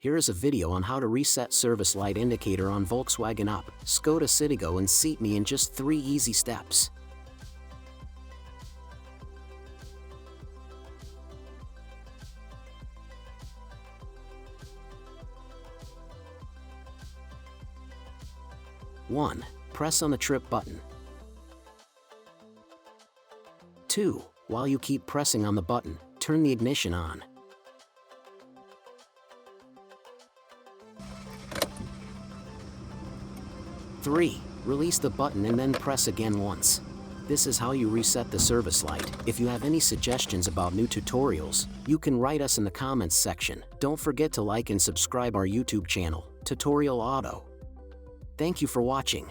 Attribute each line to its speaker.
Speaker 1: Here is a video on how to reset service light indicator on Volkswagen Up, Skoda Citigo and Seat Me in just 3 easy steps. One. Press on the trip button. 2. While you keep pressing on the button, turn the ignition on. 3. Release the button and then press again once. This is how you reset the service light. If you have any suggestions about new tutorials, you can write us in the comments section. Don't forget to like and subscribe our YouTube channel, Tutorial Auto. Thank you for watching.